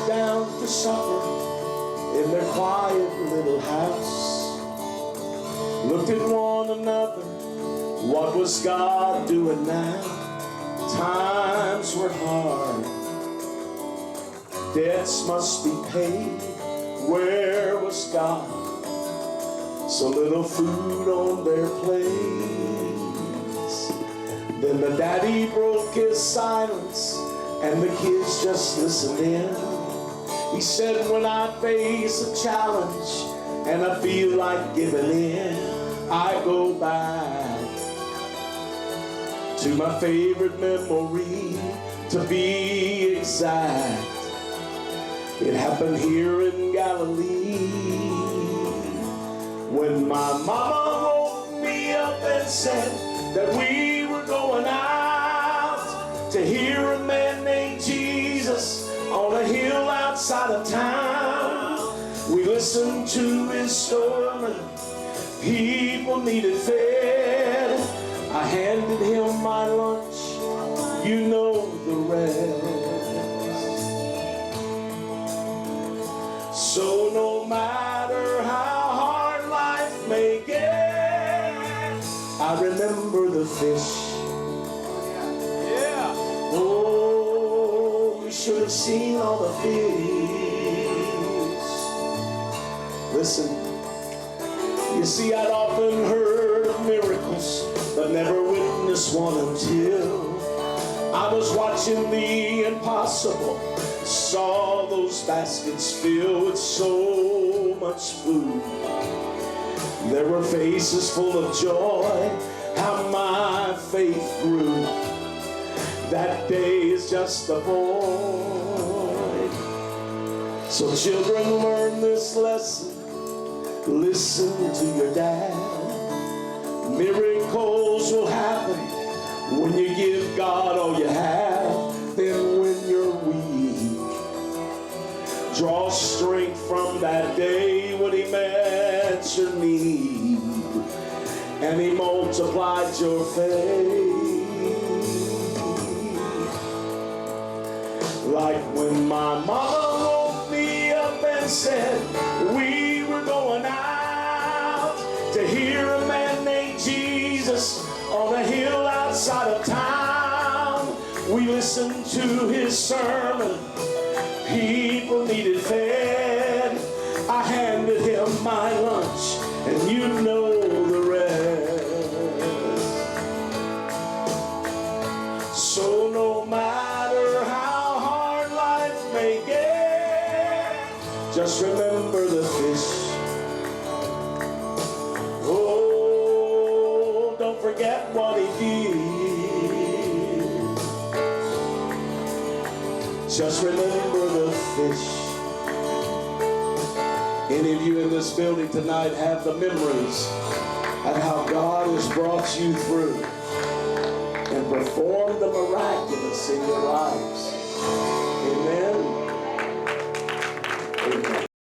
down to supper in their quiet little house, looked at one another. What was God doing now? Times were hard, debts must be paid. Where was God? So little food on their plates. Then the daddy broke his silence and the kids just listened in. He said, when I face a challenge and I feel like giving in, I go back to my favorite memory. To be exact, it happened here in Galilee, when my mama woke me up and said that we were going out to hear a man named Jesus on a hill outside of town. We listened to his sermon, people needed fed. I handed him my lunch, you know the rest. So no matter how hard life may get, I remember the fish. Yeah. Oh, you should have seen all the fish. Listen, you see, I'd often heard of miracles, but never witnessed one until I was watching the impossible. Saw those baskets filled with so much food. There were faces full of joy. How my faith grew. That day is just a void. So children, learn this lesson. Listen to your dad. Miracles will happen when you give God all you have. Then when you're weak, draw strength from that day when he met your need and he multiplied your faith. Like when my mama woke me up and said we were going out to hear a man named Jesus on a hill outside of town. We listened to his sermon, people needed fed. I handed him my lunch, and you know the rest. So no matter how hard life may get, just remember the fish. Oh, don't forget what he did. Just remember the fish. Any of you in this building tonight have the memories of how God has brought you through and performed the miraculous in your lives. Amen.